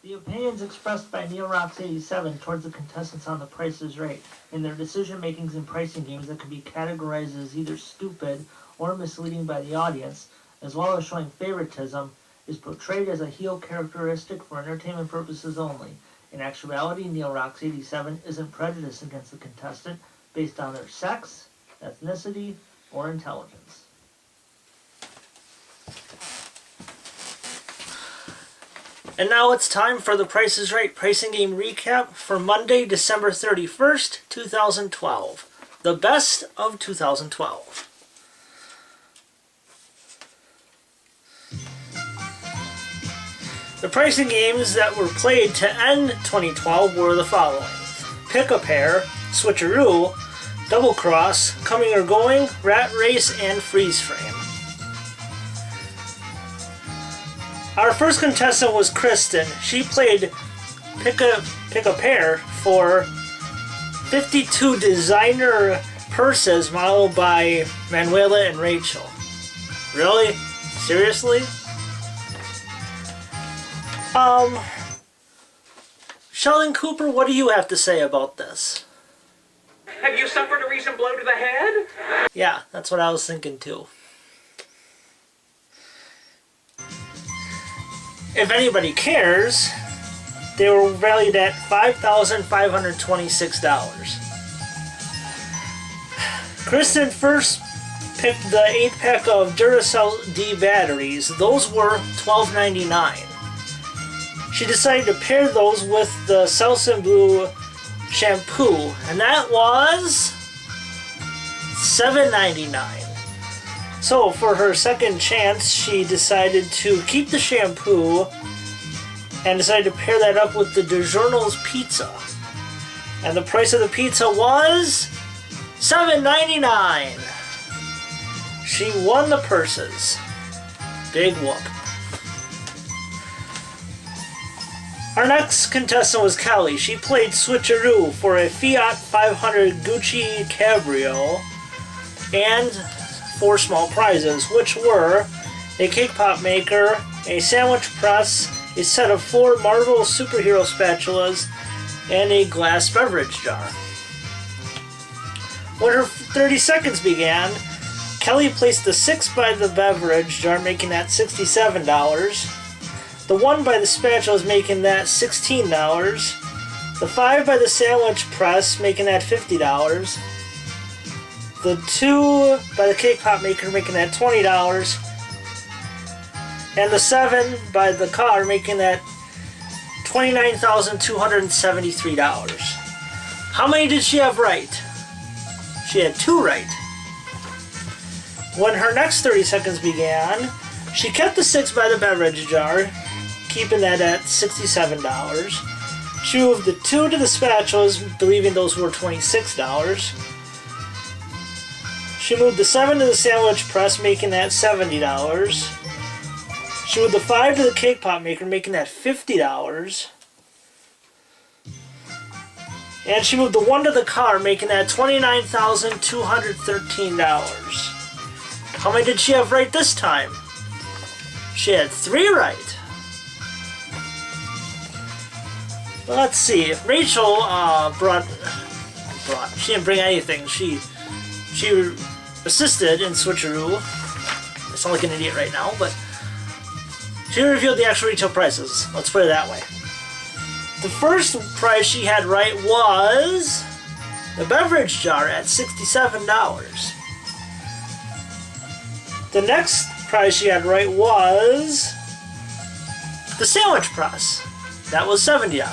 The opinions expressed by NeoRox87 towards the contestants on The Price is Right and their decision-makings in pricing games that can be categorized as either stupid or misleading by the audience, as well as showing favoritism, is portrayed as a heel characteristic for entertainment purposes only. In actuality, NeoRox87 isn't prejudiced against the contestant based on their sex, ethnicity, or intelligence. And now it's time for the Price is Right pricing game recap for Monday, December 31st, 2012. The best of 2012. The pricing games that were played to end 2012 were the following: Pick-a-Pair, Switcheroo, Double Cross, Coming or Going, Rat Race, and Freeze Frame. Our first contestant was Kristen. She played Pick-a-Pair for 52 designer purses modeled by Manuela and Rachel. Really? Seriously? Sheldon Cooper, what do you have to say about this? Have you suffered a recent blow to the head? Yeah, that's what I was thinking too. If anybody cares, they were valued at $5,526. Kristen first picked the 8-pack of Duracell D batteries. Those were $12.99. She decided to pair those with the Selsun Blue shampoo, and that was $7.99. So for her second chance, she decided to keep the shampoo and decided to pair that up with the DiGiorno's pizza. And the price of the pizza was $7.99. She won the purses. Big whoop. Our next contestant was Kelly. She played Switcheroo for a Fiat 500 Guccci Cabrio and 4 small prizes, which were a cake pop maker, a sandwich press, a set of 4 Marvel superhero spatulas, and a glass beverage jar. When her 30 seconds began, Kelly placed the 6 by the beverage jar, making that $67. The 1 by the spatulas, making that $16. The 5 by the sandwich press, making that $50. The 2 by the cake pop maker, making that $20. And the 7 by the car, making that $29,273. How many did she have right? She had 2 right. When her next 30 seconds began, she kept the 6 by the beverage jar, keeping that at $67. She moved the 2 to the spatulas, believing those were $26. She moved the 7 to the sandwich press, making that $70. She moved the 5 to the cake pop maker, making that $50. And she moved the 1 to the car, making that $29,213. How many did she have right this time? She had 3 right. Let's see. Rachel she didn't bring anything. She assisted in Switcheroo. I sound like an idiot right now, but she revealed the actual retail prices. Let's put it that way. The first price she had right was the beverage jar at $67. The next price she had right was the sandwich press. That was $70.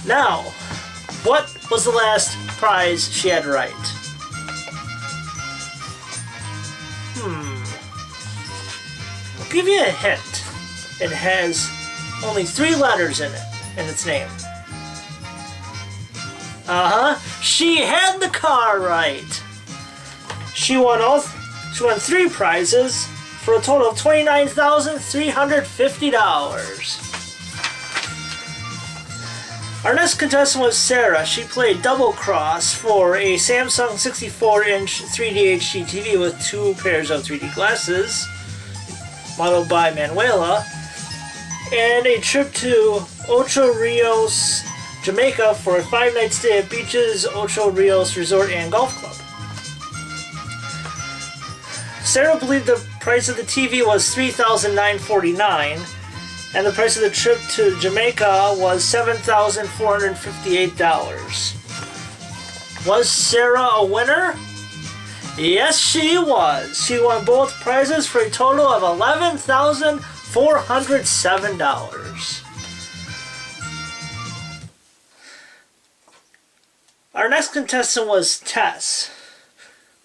Now, what was the last prize she had right? I'll give you a hint. It has only 3 letters in it, in its name. She had the car right. She won 3 prizes for a total of $29,350. Our next contestant was Sarah. She played Double Cross for a Samsung 64-inch 3D HD TV with 2 pairs of 3D glasses, modeled by Manuela. and a trip to Ocho, Rios, Jamaica for a 5-night stay at Beaches, Ocho, Rios Resort and Golf Club. Sarah believed the price of the TV was $3,949, and the price of the trip to Jamaica was $7,458. Was Sarah a winner? Yes, she was. She won both prizes for a total of $11,407. Our next contestant was Tess,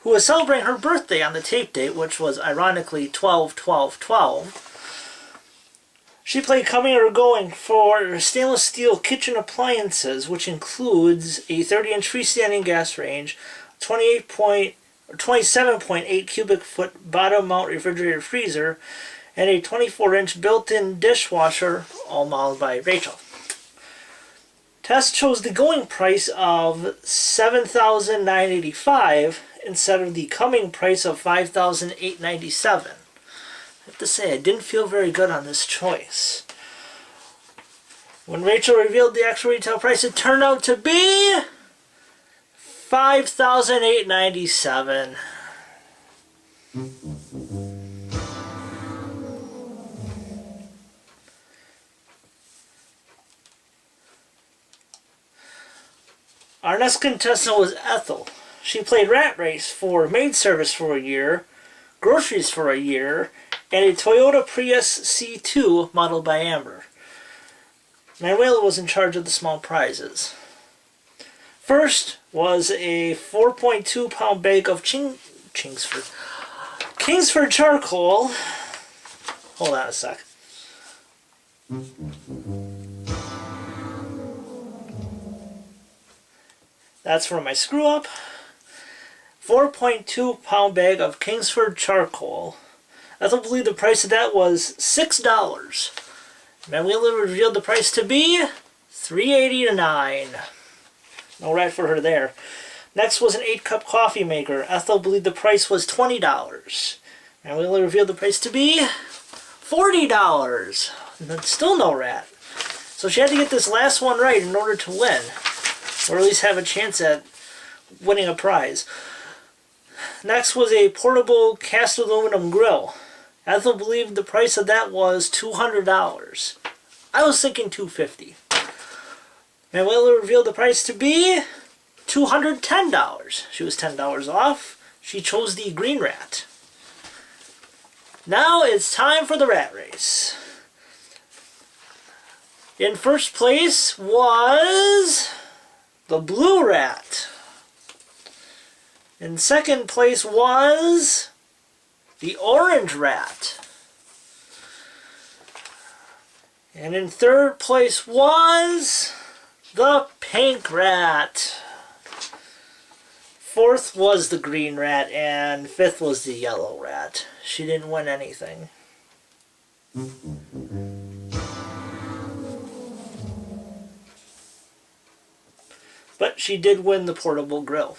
who was celebrating her birthday on the tape date, which was ironically 12-12-12. She played Coming or Going for stainless steel kitchen appliances, which includes a 30-inch freestanding gas range, 27.8 cubic foot bottom mount refrigerator freezer, and a 24-inch built-in dishwasher, all modeled by Rachel. Tess chose the going price of $7,985 instead of the coming price of $5,897. I have to say, I didn't feel very good on this choice. When Rachel revealed the actual retail price, it turned out to be $5,897. Our next contestant was Ethel. She played Rat Race for Maid Service for a year, Groceries for a year, and a Toyota Prius C2 modeled by Amber. Manuela was in charge of the small prizes. First was a 4.2 pound bag of Kingsford charcoal. Hold on a sec. That's for my screw up. 4.2 pound bag of Kingsford charcoal. Ethel believed the price of that was $6. Manuela revealed the price to be $3.89. No right for her there. Next was an 8-cup coffee maker. Ethel believed the price was $20. Manuela revealed the price to be $40. That's still no rat. So she had to get this last one right in order to win, or at least have a chance at winning a prize. Next was a portable cast aluminum grill. Ethel believed the price of that was $200. I was thinking $250. Manuela revealed the price to be $210. She was $10 off. She chose the green rat. Now it's time for the rat race. In first place was the blue rat. In second place was the orange rat. And in third place was the pink rat. Fourth was the green rat, and fifth was the yellow rat. She didn't win anything. But she did win the portable grill.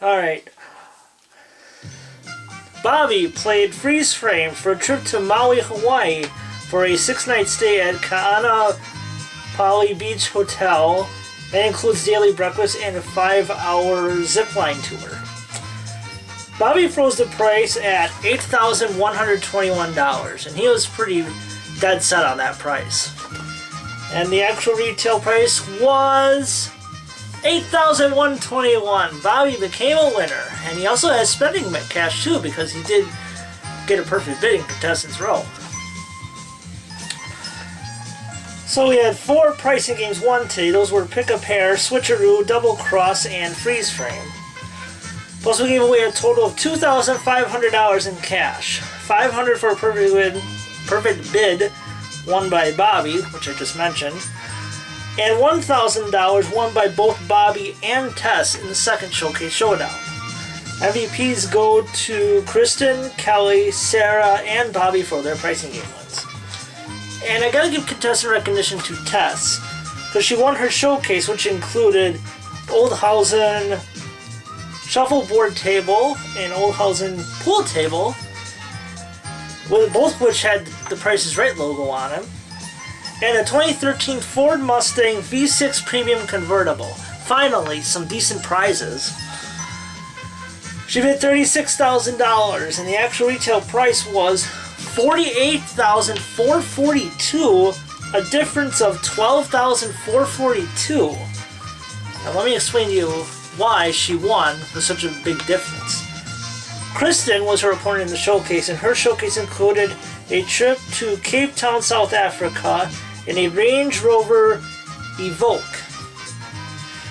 Alright. Bobby played freeze frame for a trip to Maui, Hawaii for a 6-night stay at Ka'ana Pali Beach Hotel. That includes daily breakfast and a 5-hour zipline tour. Bobby froze the price at $8,121, and he was pretty dead set on that price. And the actual retail price was $8,121. Bobby became a winner, and he also has spending cash too because he did get a perfect bid in Contestants Row. So we had 4 pricing games won today. Those were Pick a Pair, Switcheroo, Double Cross, and Freeze Frame. Plus we gave away a total of $2,500 in cash. $500 for a perfect bid won by Bobby, which I just mentioned, and $1,000 won by both Bobby and Tess in the second Showcase Showdown. MVPs go to Kristen, Kelly, Sarah, and Bobby for their pricing game wins. And I gotta give contestant recognition to Tess, because she won her showcase, which included Oldhausen shuffleboard table, an Oldhausen pool table, both which had the Price is Right logo on them. And a 2013 Ford Mustang V6 Premium Convertible. Finally, some decent prizes. She bid $36,000, and the actual retail price was $48,442, a difference of $12,442. Now let me explain to you why she won with such a big difference. Kristen was her opponent in the showcase, and her showcase included a trip to Cape Town, South Africa, in a Range Rover Evoque.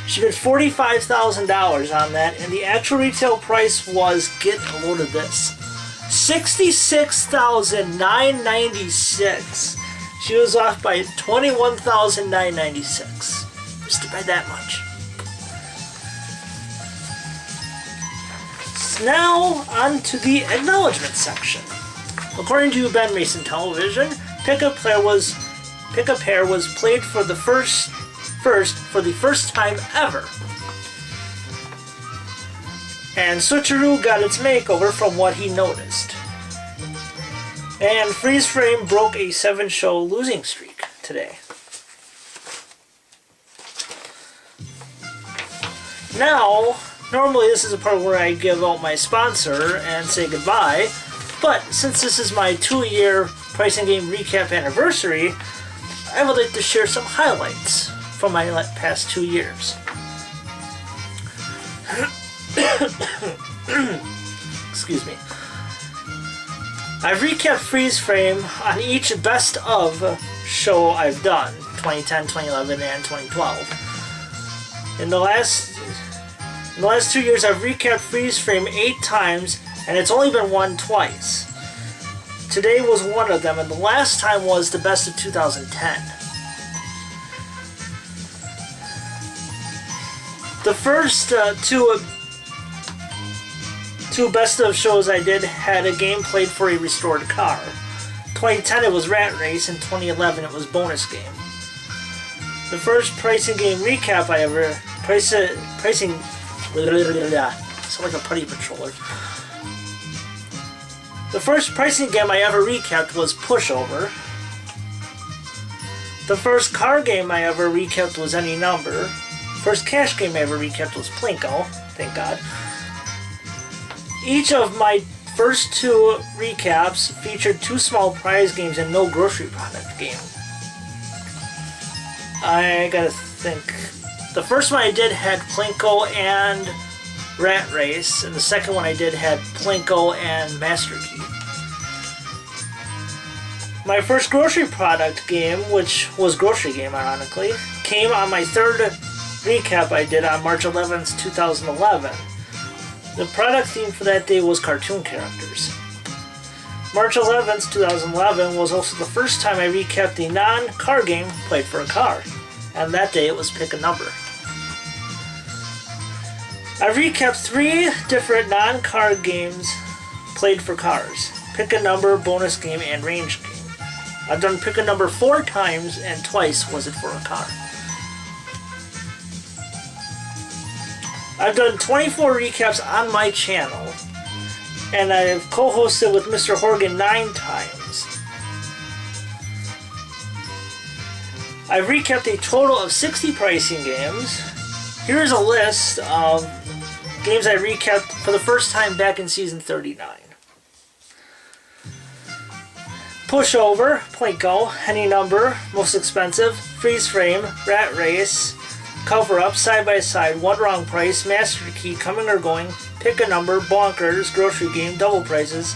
She bid $45,000 on that, and the actual retail price was, get a load of this, $66,996. She was off by $21,996. Just by that much. Now, on to the acknowledgement section. According to Ben Mason Television, Pick a Pair was played for the first time ever. And Switcheroo got its makeover from what he noticed. And Freeze Frame broke a 7-show losing streak today. Now, normally this is a part where I give out my sponsor and say goodbye, but since this is my 2-year pricing game recap anniversary, I would like to share some highlights from my past 2 years. Excuse me. I've recapped Freeze Frame on each best of show I've done, 2010, 2011, and 2012. In the last 2 years, I've recapped Freeze Frame 8 times, and it's only been won twice. Today was one of them, and the last time was the best of 2010. The first two best of shows I did had a game played for a restored car. 2010 it was Rat Race, and 2011 it was Bonus Game. The first pricing game recap I ever sound like a putty patroller. The first pricing game I ever recapped was Pushover. The first car game I ever recapped was Any Number. First cash game I ever recapped was Plinko, thank God. Each of my first 2 recaps featured 2 small prize games and no grocery product game. I gotta think. The first one I did had Plinko and Rat Race, and the second one I did had Plinko and Master Key. My first grocery product game, which was Grocery Game ironically, came on my 3rd recap I did on March 11th, 2011. The product theme for that day was cartoon characters. March 11th, 2011 was also the first time I recapped a non-car game played for a car, and that day it was Pick a Number. I've recapped 3 different non-car games played for cars: Pick a Number, Bonus Game, and Range Game. I've done Pick a Number 4 times, and twice was it for a car. I've done 24 recaps on my channel, and I've co-hosted with Mr. Horgan 9 times. I've recapped a total of 60 pricing games. Here's a list of games I recapped for the first time back in Season 39. Pushover, Plinko, Any Number, Most Expensive, Freeze Frame, Rat Race, Cover Up, Side by Side, One Wrong Price, Master Key, Coming or Going, Pick a Number, Bonkers, Grocery Game, Double Prices,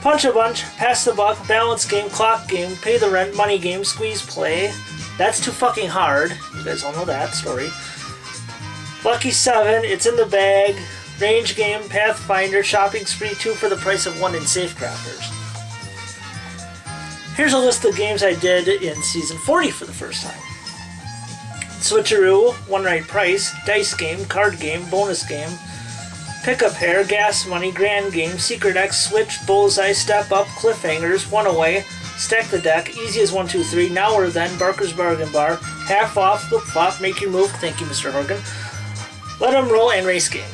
Punch a Bunch, Pass the Buck, Balance Game, Clock Game, Pay the Rent, Money Game, Squeeze Play, That's Too Fucking Hard, you guys all know that story, Lucky 7, It's in the Bag, Range Game, Pathfinder, Shopping Spree, 2 for the Price of 1, and Safecrafters. Here's a list of games I did in Season 40 for the first time. Switcheroo, One Right Price, Dice Game, Card Game, Bonus Game, Pick a Pair, Gas Money, Grand Game, Secret X, Switch, Bullseye, Step Up, Cliffhangers, One Away, Stack the Deck, Easy as 1, 2, 3, Now or Then, Barker's Bargain Bar, Half Off, Flip Flop, Make Your Move, thank you Mr. Horgan, Let 'em Roll, and Race Game.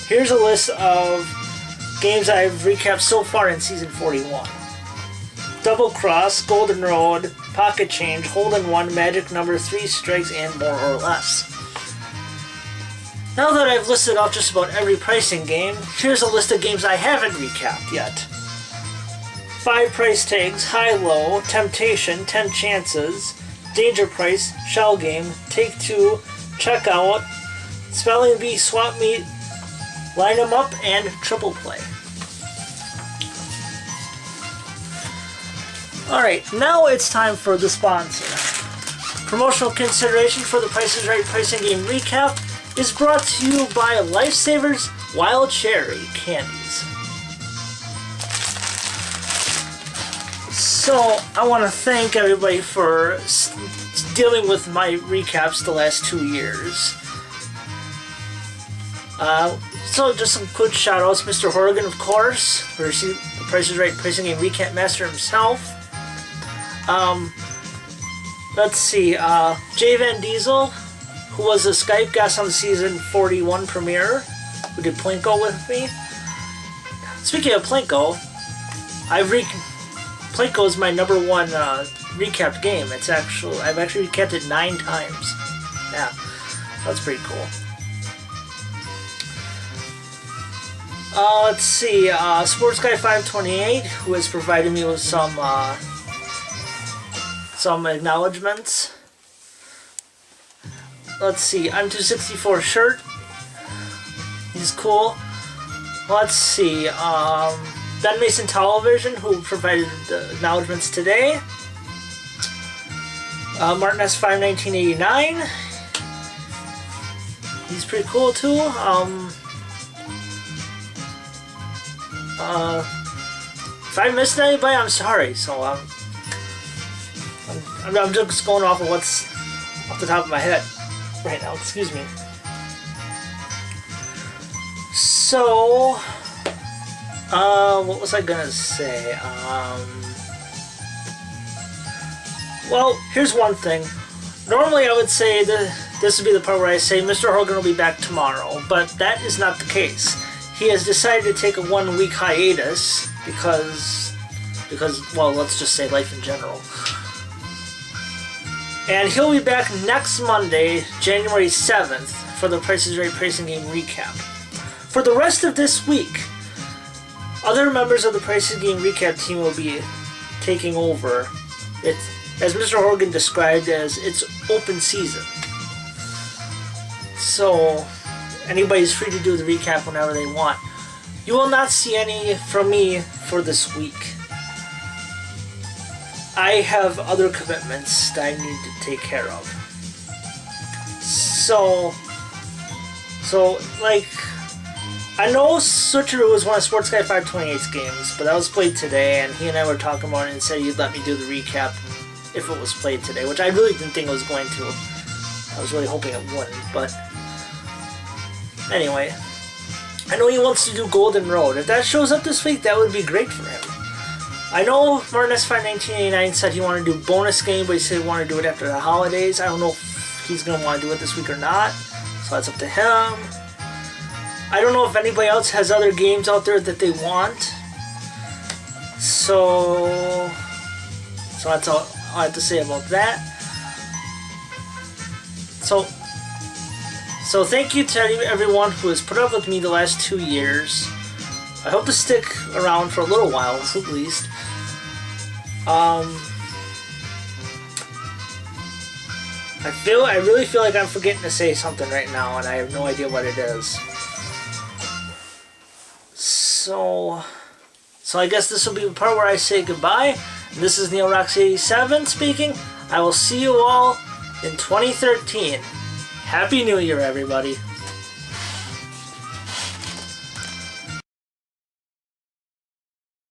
Here's a list of games I've recapped so far in Season 41. Double Cross, Golden Road, Pocket Change, Hole in One, Magic Number, 3 Strikes, and More or Less. Now that I've listed off just about every pricing game, here's a list of games I haven't recapped yet. 5 price tags, High Low, Temptation, 10 Chances, Danger Price, Shell Game, Take Two, Checkout, Spelling Bee, Swap Meet, Line 'em Up, and Triple Play. Alright, now it's time for the sponsor. Promotional consideration for the Price is Right pricing game recap is brought to you by Lifesavers Wild Cherry Candies. So, I want to thank everybody for dealing with my recaps the last 2 years. So, just some quick shout outs. Mr. Horgan, of course, for the Price is Right pricing game recap master himself. Let's see, Jay Van Diesel, who was a Skype guest on the Season 41 premiere, who did Plinko with me. Speaking of Plinko, Plinko is my number 1 recapped game. I've actually recapped it 9 times. Yeah, that's pretty cool. Let's see, Sports Guy 528, who has provided me with some acknowledgements. Let's see, I'm 264 shirt. He's cool. Let's see, Ben Mason Television, who provided the acknowledgements today. Martin S5 1989. He's pretty cool too. If I missed anybody, I'm sorry. So I'm just going off of what's off the top of my head right now. Excuse me. So, what was I gonna say? Well, here's one thing. Normally, I would say this would be the part where I say Mr. Hogan will be back tomorrow, but that is not the case. He has decided to take a 1-week hiatus because, well, let's just say life in general. And he'll be back next Monday, January 7th, for the Price is Right pricing game recap. For the rest of this week, other members of the Price is Game recap team will be taking over. It's, as Mr. Horgan described, as it's open season. So, anybody's free to do the recap whenever they want. You will not see any from me for this week. I have other commitments that I need to take care of. So like, I know Switcheroo was one of Sports Guy 528's games, but that was played today, and he and I were talking about it and said he'd let me do the recap if it was played today, which I really didn't think it was going to. I was really hoping it wouldn't, but anyway. I know he wants to do Golden Road. If that shows up this week, that would be great for him. I know Martin S5 1989 said he wanted to do bonus game, but he said he wanted to do it after the holidays. I don't know if he's going to want to do it this week or not, so that's up to him. I don't know if anybody else has other games out there that they want. So that's all I have to say about that. So thank you to everyone who has put up with me the last 2 years. I hope to stick around for a little while, at least. I really feel like I'm forgetting to say something right now, and I have no idea what it is. So I guess this will be the part where I say goodbye. This is NeoRox87 speaking. I will see you all in 2013. Happy New Year, everybody.